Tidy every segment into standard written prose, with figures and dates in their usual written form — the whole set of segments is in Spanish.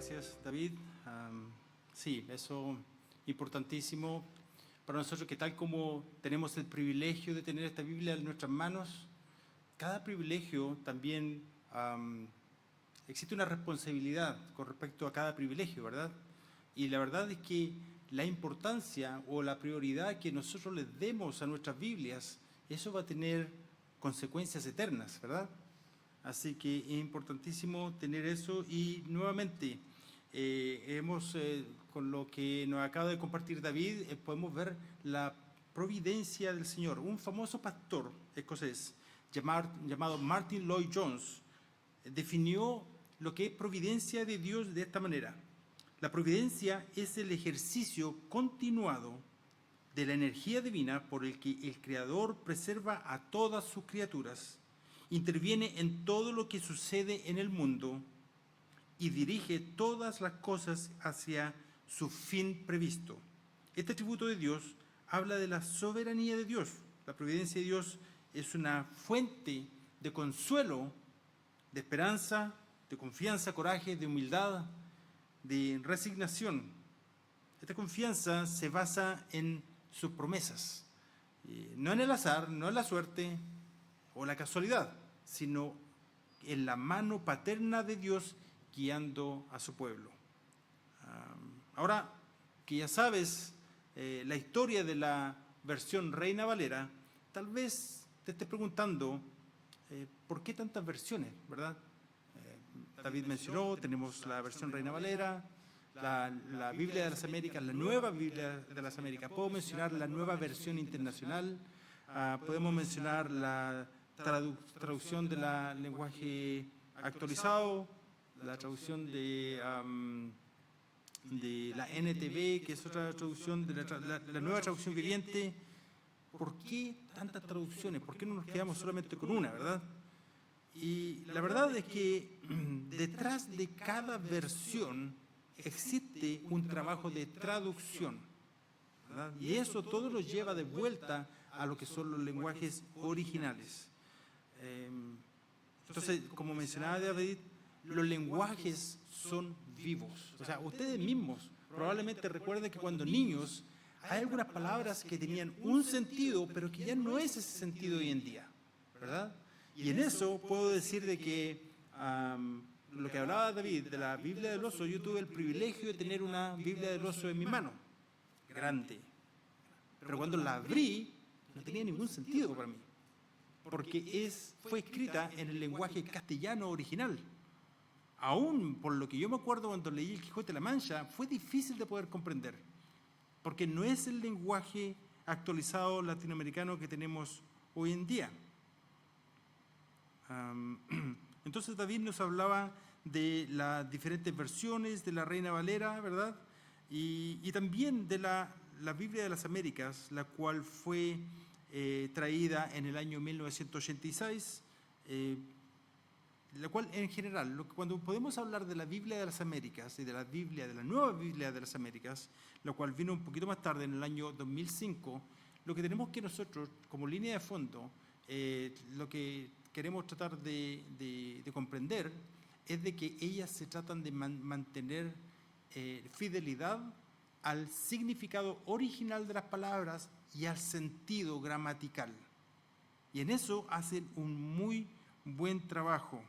Gracias, David. Sí, eso importantísimo para nosotros, que tal como tenemos el privilegio de tener esta Biblia en nuestras manos, cada privilegio también existe una responsabilidad con respecto a cada privilegio, ¿verdad? Y la verdad es que la importancia o la prioridad que nosotros les demos a nuestras Biblias, eso va a tener consecuencias eternas, ¿verdad? Así que es importantísimo tener eso. Y nuevamente, con lo que nos acaba de compartir David, podemos ver la providencia del Señor. Un famoso pastor escocés llamado Martin Lloyd-Jones definió lo que es providencia de Dios de esta manera: la providencia es el ejercicio continuado de la energía divina por el que el Creador preserva a todas sus criaturas, interviene en todo lo que sucede en el mundo y dirige todas las cosas hacia su fin previsto. Este atributo de Dios habla de la soberanía de Dios. La providencia de Dios es una fuente de consuelo, de esperanza, de confianza, coraje, de humildad, de resignación. Esta confianza se basa en sus promesas, no en el azar, no en la suerte o la casualidad, sino en la mano paterna de Dios guiando a su pueblo. Ahora que ya sabes la historia de la versión Reina Valera, tal vez te estés preguntando ¿por qué tantas versiones, verdad? David mencionó, tenemos la versión Reina Valera, la Biblia de las Américas, la nueva Biblia de las Américas. Puedo mencionar la nueva versión internacional, podemos mencionar la traducción de la lenguaje actualizado, la traducción de la NTV, que es otra traducción, de la nueva traducción viviente. ¿Por qué tantas traducciones? ¿Por qué no nos quedamos solamente con una, verdad? Y la verdad es que detrás de cada versión existe un trabajo de traducción, ¿verdad? Y eso todo lo lleva de vuelta a lo que son los lenguajes originales. Entonces, como mencionaba David, los lenguajes son vivos. O sea, ustedes mismos probablemente recuerden que cuando niños hay algunas palabras que tenían un sentido, pero que ya no es ese sentido hoy en día, ¿verdad? Y en eso puedo decir de que lo que hablaba David de la Biblia del oso, yo tuve el privilegio de tener una Biblia del oso en mi mano, grande. Pero cuando la abrí, no tenía ningún sentido para mí, porque fue escrita en el lenguaje castellano original. Aún por lo que yo me acuerdo cuando leí El Quijote de la Mancha, fue difícil de poder comprender, porque no es el lenguaje actualizado latinoamericano que tenemos hoy en día. Entonces David nos hablaba de las diferentes versiones de la Reina Valera, ¿verdad? Y también de la Biblia de las Américas, la cual fue traída en el año 1986, la cual en general, cuando podemos hablar de la Biblia de las Américas y de la nueva Biblia de las Américas, la cual vino un poquito más tarde, en el año 2005, lo que tenemos que nosotros, como línea de fondo, lo que queremos tratar de comprender es de que ellas se tratan de mantener fidelidad al significado original de las palabras y al sentido gramatical. Y en eso hacen un muy buen trabajo.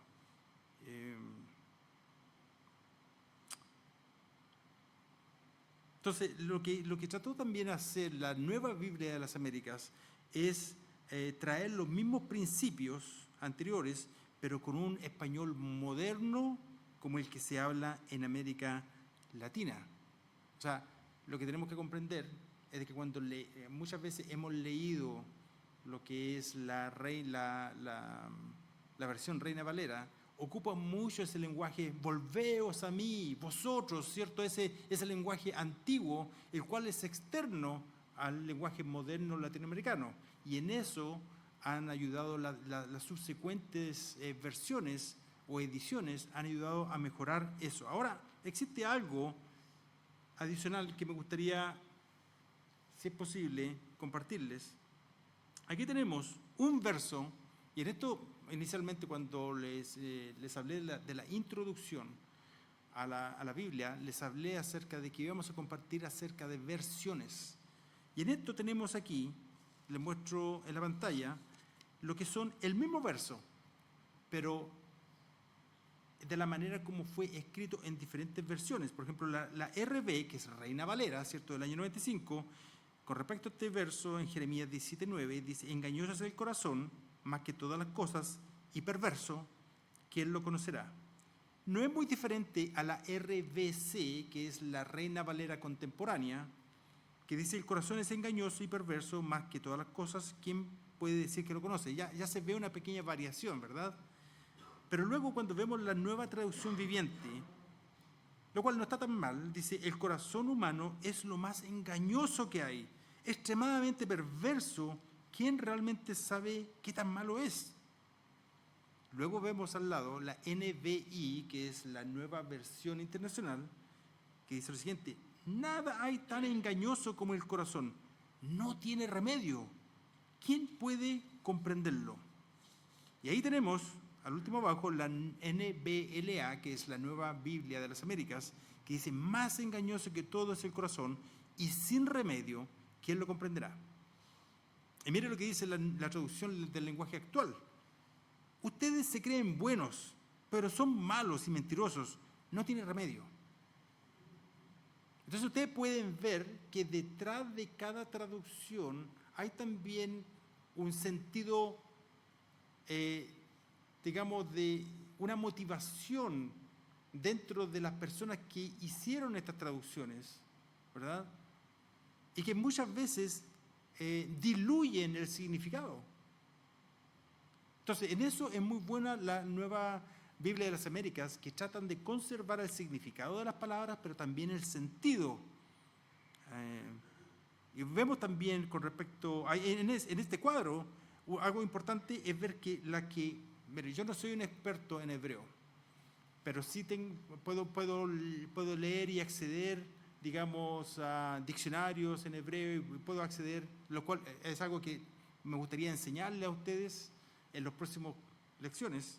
Entonces, lo que trató también de hacer la nueva Biblia de las Américas es traer los mismos principios anteriores, pero con un español moderno como el que se habla en América Latina. O sea, lo que tenemos que comprender es de que cuando muchas veces hemos leído lo que es la versión Reina Valera, ocupa mucho ese lenguaje, volveos a mí, vosotros, ¿cierto? Ese lenguaje antiguo, el cual es externo al lenguaje moderno latinoamericano. Y en eso han ayudado las subsecuentes versiones o ediciones, han ayudado a mejorar eso. Ahora, existe algo adicional que me gustaría, si es posible, compartirles. Aquí tenemos un verso, y en esto inicialmente cuando les hablé de la introducción, a la Biblia, les hablé acerca de que íbamos a compartir acerca de versiones. Y en esto tenemos aquí, les muestro en la pantalla, lo que son el mismo verso, pero de la manera como fue escrito en diferentes versiones. Por ejemplo, la RB, que es Reina Valera, ¿cierto?, del año 95, con respecto a este verso en Jeremías 17:9, dice: engañoso es el corazón más que todas las cosas y perverso, ¿quién lo conocerá? No es muy diferente a la RBC, que es la Reina Valera contemporánea, que dice: el corazón es engañoso y perverso más que todas las cosas, ¿quién puede decir que lo conoce? Ya se ve una pequeña variación, ¿verdad? Pero luego, cuando vemos la Nueva Traducción Viviente, lo cual no está tan mal, dice: el corazón humano es lo más engañoso que hay, extremadamente perverso, ¿quién realmente sabe qué tan malo es? Luego vemos al lado la NBI, que es la Nueva Versión Internacional, que dice lo siguiente: nada hay tan engañoso como el corazón, no tiene remedio, ¿quién puede comprenderlo? Y ahí tenemos, al último abajo, la NBLA, que es la Nueva Biblia de las Américas, que dice: más engañoso que todo es el corazón y sin remedio, ¿quién lo comprenderá? Y mire lo que dice la traducción del lenguaje actual: ustedes se creen buenos, pero son malos y mentirosos, no tiene remedio. Entonces ustedes pueden ver que detrás de cada traducción hay también un sentido, digamos, de una motivación dentro de las personas que hicieron estas traducciones, ¿verdad? Y que muchas veces diluyen el significado. Entonces, en eso es muy buena la Nueva Biblia de las Américas, que tratan de conservar el significado de las palabras, pero también el sentido. Y vemos también con respecto, en este cuadro, algo importante es ver que mire, yo no soy un experto en hebreo, pero sí puedo leer y acceder, digamos, a diccionarios en hebreo, y puedo acceder, lo cual es algo que me gustaría enseñarle a ustedes en las próximas lecciones,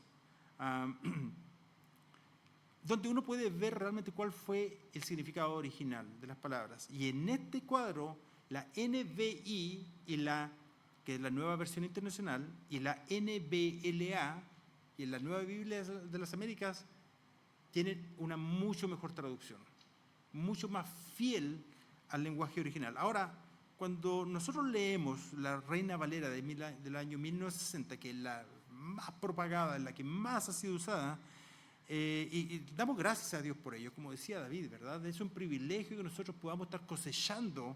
donde uno puede ver realmente cuál fue el significado original de las palabras. Y en este cuadro, la NBI, que es la Nueva Versión Internacional, y la NBLA, y en la Nueva Biblia de las Américas, tienen una mucho mejor traducción, mucho más fiel al lenguaje original. Ahora, cuando nosotros leemos la Reina Valera del año 1960, que es la más propagada, la que más ha sido usada, y damos gracias a Dios por ello, como decía David, ¿verdad? Es un privilegio que nosotros podamos estar cosechando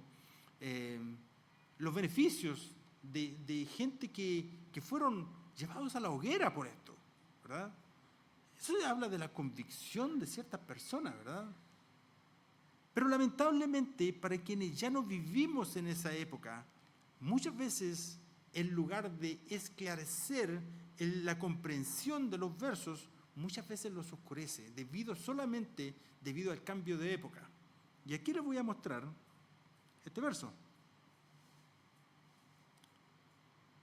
los beneficios de gente que fueron llevados a la hoguera por esto, ¿verdad? Eso habla de la convicción de ciertas personas, ¿verdad? Pero lamentablemente, para quienes ya no vivimos en esa época, muchas veces, en lugar de esclarecer la comprensión de los versos, muchas veces los oscurece, solamente debido al cambio de época. Y aquí les voy a mostrar este verso.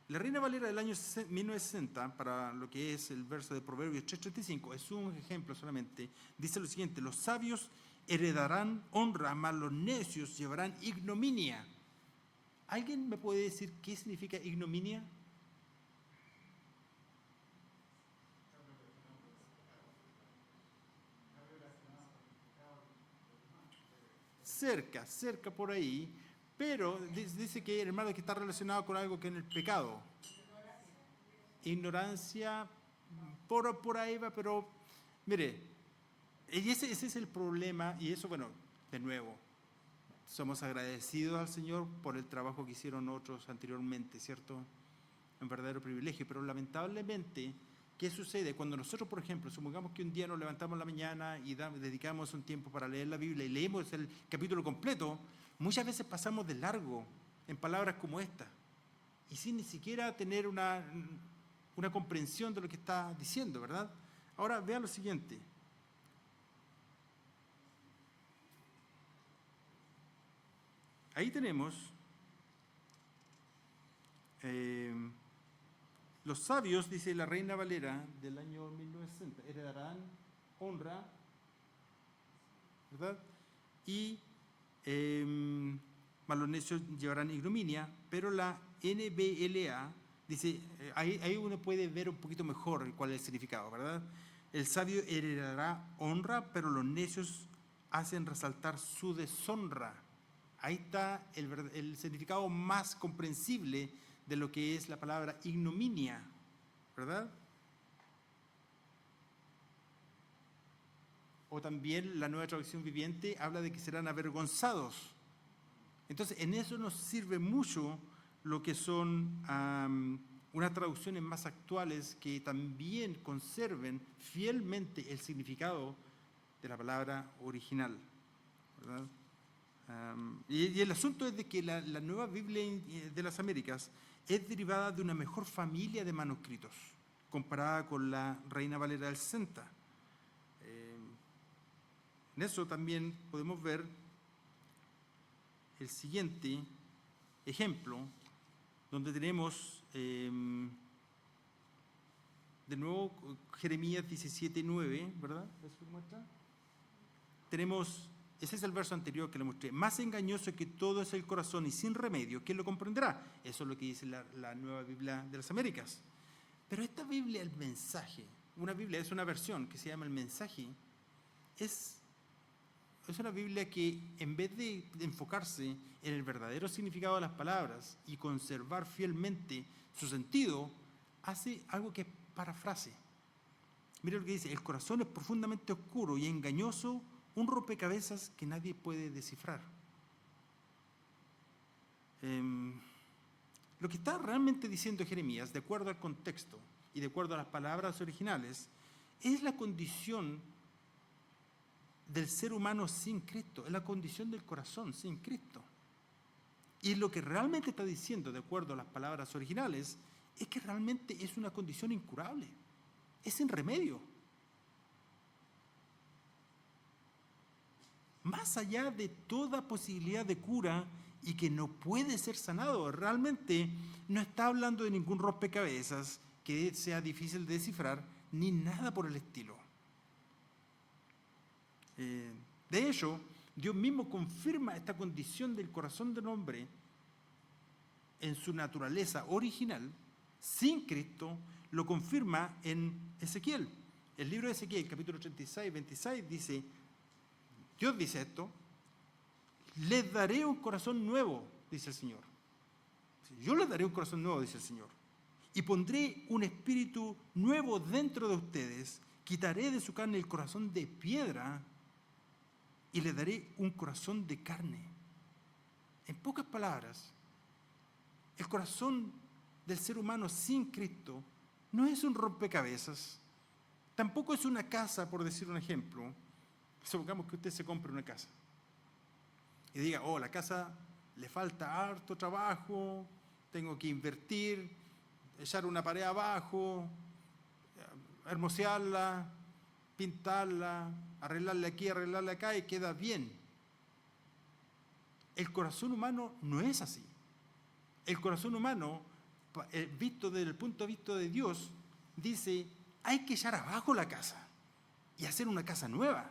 La Reina Valera del año 1960, para lo que es el verso de Proverbios 3:35, es un ejemplo solamente, dice lo siguiente: los sabios heredarán honra, mas los necios llevarán ignominia. ¿Alguien me puede decir qué significa ignominia? Cerca por ahí, pero dice que, hermano, que está relacionado con algo que en el pecado. Ignorancia, por ahí va, pero mire, y ese es el problema, y eso, bueno, de nuevo, somos agradecidos al Señor por el trabajo que hicieron otros anteriormente, ¿cierto? Un verdadero privilegio, pero lamentablemente, ¿qué sucede? Cuando nosotros, por ejemplo, supongamos que un día nos levantamos en la mañana y dedicamos un tiempo para leer la Biblia y leemos el capítulo completo, muchas veces pasamos de largo en palabras como esta, y sin ni siquiera tener una comprensión de lo que está diciendo, ¿verdad? Ahora, vean lo siguiente. Ahí tenemos los sabios, dice la Reina Valera del año 1960, heredarán honra, ¿verdad? Y más los necios llevarán ignominia, pero la NBLA dice, ahí uno puede ver un poquito mejor cuál es el significado, ¿verdad? El sabio heredará honra, pero los necios hacen resaltar su deshonra. Ahí está el significado más comprensible de lo que es la palabra ignominia, ¿verdad? O también la Nueva Traducción Viviente habla de que serán avergonzados. Entonces, en eso nos sirve mucho lo que son unas traducciones más actuales que también conserven fielmente el significado de la palabra original, ¿verdad? Y el asunto es de que la Nueva Biblia de las Américas es derivada de una mejor familia de manuscritos, comparada con la Reina Valera del 60. En eso también podemos ver el siguiente ejemplo, donde tenemos de nuevo Jeremías 17:9, ¿verdad? ¿Eso muestra? Tenemos, ese es el verso anterior que le mostré, más engañoso que todo es el corazón y sin remedio, ¿quién lo comprenderá? Eso es lo que dice la Nueva Biblia de las Américas. Pero esta Biblia, el mensaje, una Biblia es una versión que se llama el mensaje, es una Biblia que en vez de enfocarse en el verdadero significado de las palabras y conservar fielmente su sentido, hace algo que es parafrase. Mira lo que dice, el corazón es profundamente oscuro y engañoso, un rompecabezas que nadie puede descifrar. Lo que está realmente diciendo Jeremías, de acuerdo al contexto y de acuerdo a las palabras originales, es la condición del ser humano sin Cristo, es la condición del corazón sin Cristo. Y lo que realmente está diciendo, de acuerdo a las palabras originales, es que realmente es una condición incurable, es sin remedio. Más allá de toda posibilidad de cura y que no puede ser sanado, realmente no está hablando de ningún rompecabezas que sea difícil de descifrar, ni nada por el estilo. De hecho, Dios mismo confirma esta condición del corazón del hombre en su naturaleza original, sin Cristo, lo confirma en Ezequiel. El libro de Ezequiel, capítulo 36, 26, dice, Dios dice esto, les daré un corazón nuevo, dice el Señor. Yo les daré un corazón nuevo, dice el Señor. Y pondré un espíritu nuevo dentro de ustedes, quitaré de su carne el corazón de piedra y le daré un corazón de carne. En pocas palabras, el corazón del ser humano sin Cristo no es un rompecabezas, tampoco es una casa, por decir un ejemplo. Supongamos que usted se compre una casa y diga, oh, la casa le falta harto trabajo, tengo que invertir, echar una pared abajo, hermosearla, pintarla, arreglarle aquí, arreglarle acá y queda bien. El corazón humano no es así. El corazón humano, visto desde el punto de vista de Dios, dice, hay que echar abajo la casa y hacer una casa nueva.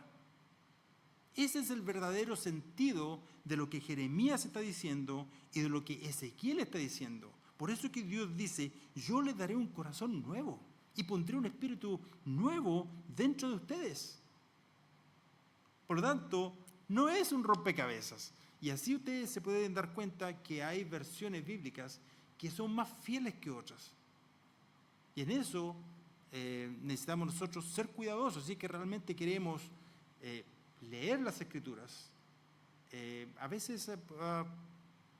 Ese es el verdadero sentido de lo que Jeremías está diciendo y de lo que Ezequiel está diciendo. Por eso es que Dios dice, yo le daré un corazón nuevo y pondré un espíritu nuevo dentro de ustedes. Por lo tanto, no es un rompecabezas. Y así ustedes se pueden dar cuenta que hay versiones bíblicas que son más fieles que otras. Y en eso necesitamos nosotros ser cuidadosos, si que realmente queremos leer las Escrituras. A veces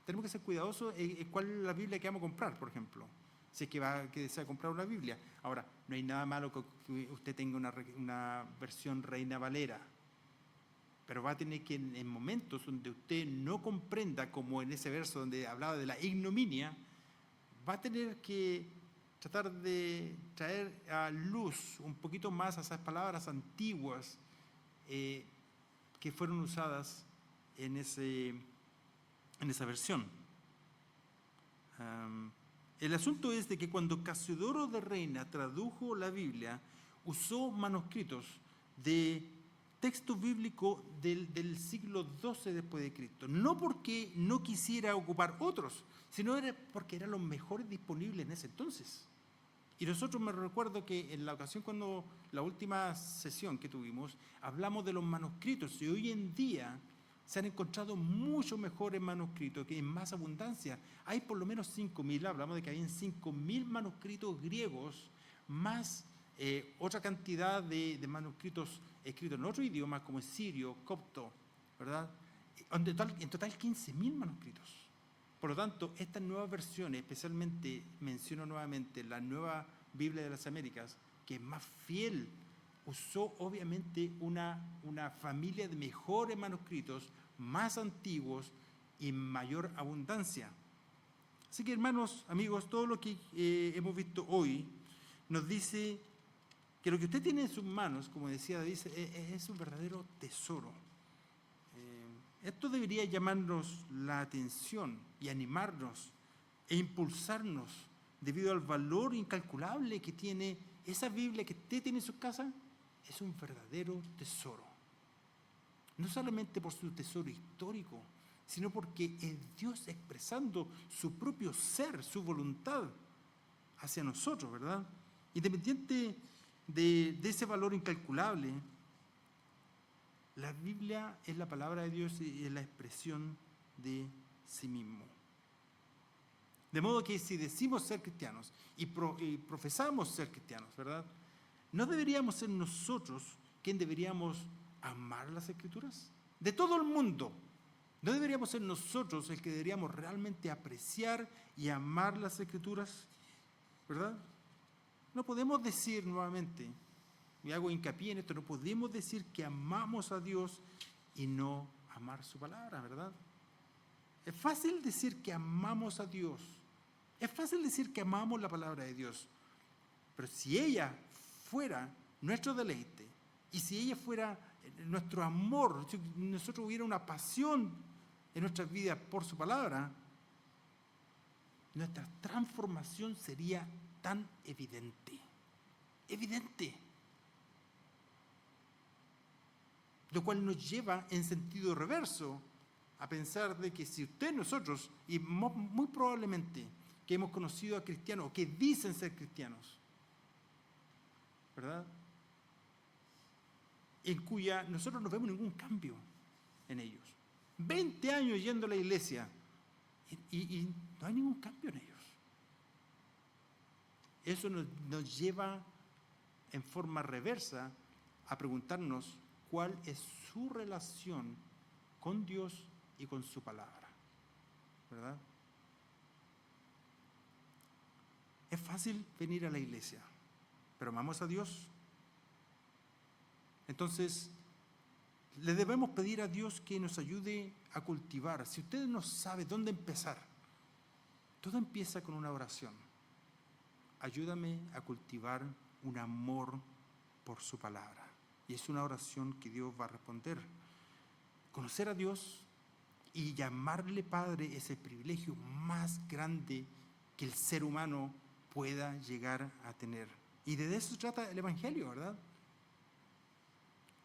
tenemos que ser cuidadosos en cuál es la Biblia que vamos a comprar, por ejemplo. Si es que desea comprar una Biblia. Ahora, no hay nada malo que usted tenga una versión Reina Valera, pero va a tener que en momentos donde usted no comprenda, como en ese verso donde hablaba de la ignominia, va a tener que tratar de traer a luz un poquito más a esas palabras antiguas que fueron usadas en esa versión. El asunto es de que cuando Casiodoro de Reina tradujo la Biblia, usó manuscritos de texto bíblico del siglo XII después de Cristo. No porque no quisiera ocupar otros, sino porque eran los mejores disponibles en ese entonces. Y nosotros, me recuerdo que en la ocasión cuando la última sesión que tuvimos, hablamos de los manuscritos, y hoy en día se han encontrado mucho mejores manuscritos, que en más abundancia. Hay por lo menos 5.000, hablamos de que hay 5.000 manuscritos griegos, más otra cantidad de manuscritos escritos en otro idioma, como es sirio, copto, ¿verdad? En total 15.000 manuscritos. Por lo tanto, estas nuevas versiones, especialmente menciono nuevamente la Nueva Biblia de las Américas, que es más fiel, usó obviamente una familia de mejores manuscritos, más antiguos y en mayor abundancia. Así que, hermanos, amigos, todo lo que hemos visto hoy nos dice que lo que usted tiene en sus manos, como decía David, es un verdadero tesoro. Esto debería llamarnos la atención y animarnos e impulsarnos debido al valor incalculable que tiene esa Biblia que usted tiene en su casa. Es un verdadero tesoro. No solamente por su tesoro histórico, sino porque es Dios expresando su propio ser, su voluntad hacia nosotros, ¿verdad? Independiente de ese valor incalculable, la Biblia es la palabra de Dios y es la expresión de sí mismo. De modo que si decimos ser cristianos y profesamos ser cristianos, ¿verdad? ¿No deberíamos ser nosotros quien deberíamos amar las Escrituras? De todo el mundo. ¿No deberíamos ser nosotros el que deberíamos realmente apreciar y amar las Escrituras? ¿Verdad? No podemos decir nuevamente, y hago hincapié en esto, no podemos decir que amamos a Dios y no amar su palabra, ¿verdad? Es fácil decir que amamos a Dios, es fácil decir que amamos la palabra de Dios, pero si ella fuera nuestro deleite, y si ella fuera nuestro amor, si nosotros hubiera una pasión en nuestras vidas por su palabra, nuestra transformación sería tan evidente. Lo cual nos lleva en sentido reverso a pensar de que si nosotros, y muy probablemente que hemos conocido a cristianos, o que dicen ser cristianos, ¿verdad? En cuya nosotros no vemos ningún cambio en ellos. 20 años yendo a la iglesia y no hay ningún cambio en ellos. Eso nos lleva en forma reversa a preguntarnos cuál es su relación con Dios y con su palabra, ¿verdad? Es fácil venir a la iglesia, pero amamos a Dios. Entonces, le debemos pedir a Dios que nos ayude a cultivar. Si usted no sabe dónde empezar, todo empieza con una oración. Ayúdame a cultivar un amor por su palabra. Y es una oración que Dios va a responder. Conocer a Dios y llamarle Padre es el privilegio más grande que el ser humano pueda llegar a tener. Y de eso se trata el Evangelio, ¿verdad?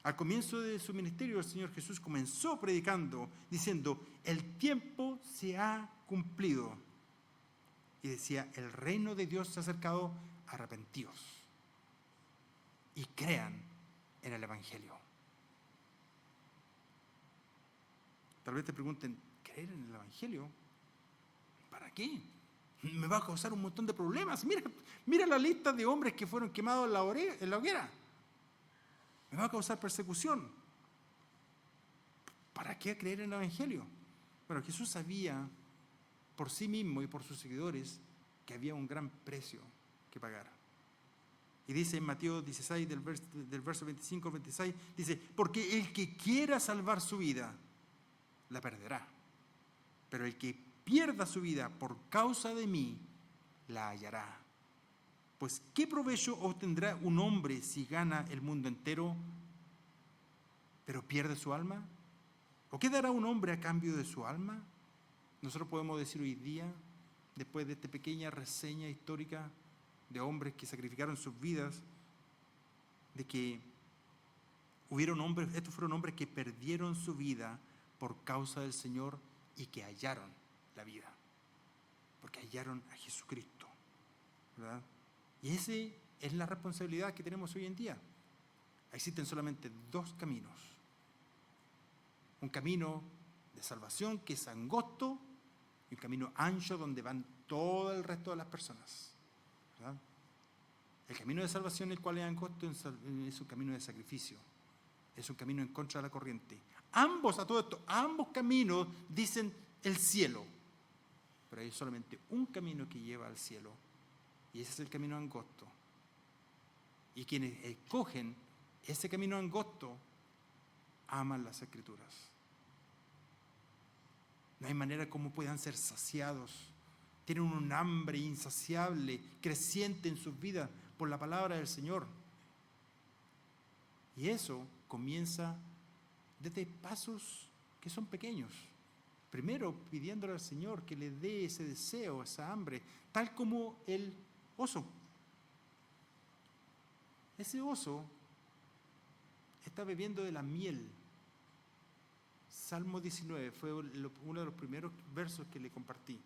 Al comienzo de su ministerio, el Señor Jesús comenzó predicando, diciendo, el tiempo se ha cumplido. Y decía, el reino de Dios se ha acercado, arrepentíos y crean en el Evangelio. Tal vez te pregunten, ¿creer en el Evangelio? ¿Para qué? Me va a causar un montón de problemas. Mira la lista de hombres que fueron quemados en la hoguera. Me va a causar persecución. ¿Para qué creer en el Evangelio? Bueno, Jesús sabía por sí mismo y por sus seguidores que había un gran precio que pagar. Y dice en Mateo 16, del verso 25 al 26, dice, porque el que quiera salvar su vida, la perderá. Pero el que pierda su vida por causa de mí, la hallará. Pues, ¿qué provecho obtendrá un hombre si gana el mundo entero, pero pierde su alma? ¿O qué dará un hombre a cambio de su alma? Nosotros podemos decir hoy día, después de esta pequeña reseña histórica de hombres que sacrificaron sus vidas, de que Estos fueron hombres que perdieron su vida por causa del Señor y que hallaron la vida, porque hallaron a Jesucristo, ¿verdad? Y esa es la responsabilidad que tenemos hoy en día. Existen solamente dos caminos. Un camino de salvación que es angosto y un camino ancho donde van todo el resto de las personas, ¿verdad? El camino de salvación, el cual es angosto, es un camino de sacrificio. Es un camino en contra de la corriente. Ambos caminos dicen el cielo. Pero hay solamente un camino que lleva al cielo. Y ese es el camino angosto. Y quienes escogen ese camino angosto aman las Escrituras. No hay manera como puedan ser saciados. Tienen un hambre insaciable, creciente en sus vidas por la palabra del Señor. Y eso comienza desde pasos que son pequeños. Primero pidiéndole al Señor que le dé ese deseo, esa hambre, tal como el oso. Ese oso está bebiendo de la miel. Salmo 19 fue uno de los primeros versos que le compartí.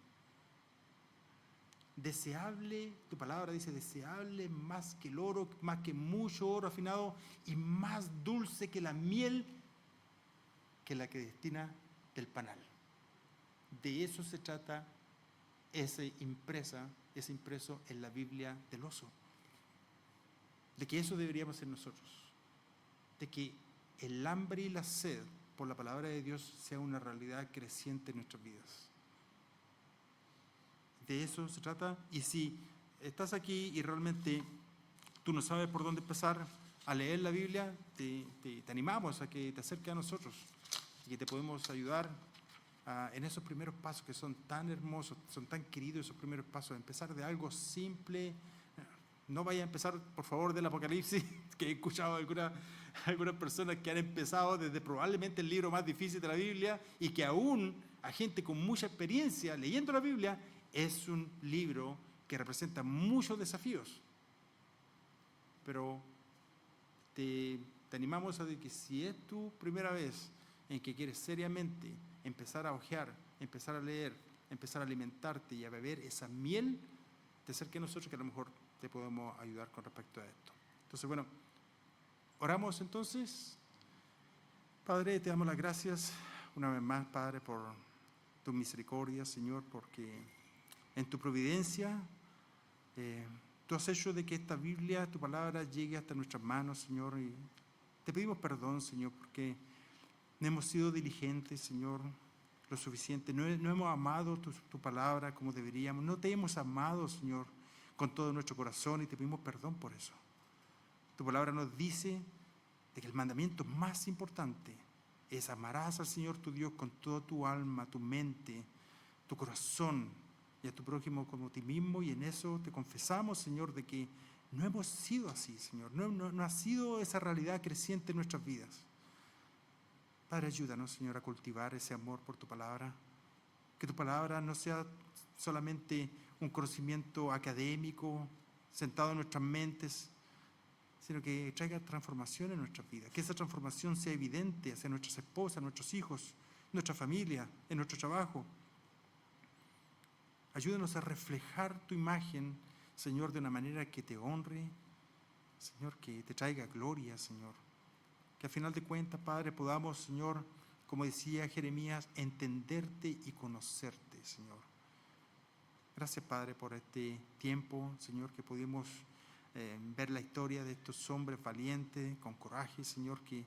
Deseable, tu palabra dice, deseable más que el oro, más que mucho oro afinado y más dulce que la miel que la que destina del panal. De eso se trata ese impreso en la Biblia del oso. De que eso deberíamos ser nosotros. De que el hambre y la sed por la palabra de Dios sea una realidad creciente en nuestras vidas. De eso se trata. Y si estás aquí y realmente tú no sabes por dónde empezar a leer la Biblia, te animamos a que te acerques a nosotros y que te podemos ayudar en esos primeros pasos que son tan hermosos, son tan queridos esos primeros pasos. Empezar de algo simple. No vaya a empezar, por favor, del Apocalipsis, que he escuchado algunas personas que han empezado desde probablemente el libro más difícil de la Biblia y que aún a gente con mucha experiencia leyendo la Biblia es un libro que representa muchos desafíos. Pero te animamos a que si es tu primera vez en que quieres seriamente empezar a hojear, empezar a leer, empezar a alimentarte y a beber esa miel, te acerques a nosotros que a lo mejor te podemos ayudar con respecto a esto. Entonces, bueno, oramos entonces. Padre, te damos las gracias una vez más, Padre, por tu misericordia, Señor, porque en tu providencia tú has hecho de que esta Biblia, tu palabra, llegue hasta nuestras manos, Señor, y te pedimos perdón, Señor, porque no hemos sido diligentes, Señor, lo suficiente, no hemos amado tu palabra como deberíamos, no te hemos amado, Señor, con todo nuestro corazón, y te pedimos perdón por eso. Tu palabra nos dice de que el mandamiento más importante es amarás al Señor tu Dios con toda tu alma, tu mente, tu corazón, y a tu prójimo como a ti mismo, y en eso te confesamos, Señor, de que no hemos sido así, Señor, no ha sido esa realidad creciente en nuestras vidas. Padre, ayúdanos, Señor, a cultivar ese amor por tu palabra, que tu palabra no sea solamente un conocimiento académico sentado en nuestras mentes, sino que traiga transformación en nuestras vidas, que esa transformación sea evidente hacia nuestras esposas, nuestros hijos, nuestra familia, en nuestro trabajo. Ayúdanos a reflejar tu imagen, Señor, de una manera que te honre, Señor, que te traiga gloria, Señor. Que al final de cuentas, Padre, podamos, Señor, como decía Jeremías, entenderte y conocerte, Señor. Gracias, Padre, por este tiempo, Señor, que pudimos ver la historia de estos hombres valientes, con coraje, Señor, que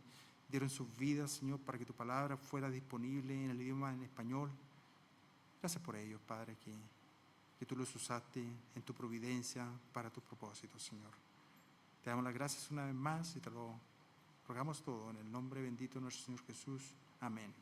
dieron sus vidas, Señor, para que tu palabra fuera disponible en el idioma en español. Gracias por ello, Padre, que tú los usaste en tu providencia para tus propósitos, Señor. Te damos las gracias una vez más y te lo rogamos todo en el nombre bendito de nuestro Señor Jesús. Amén.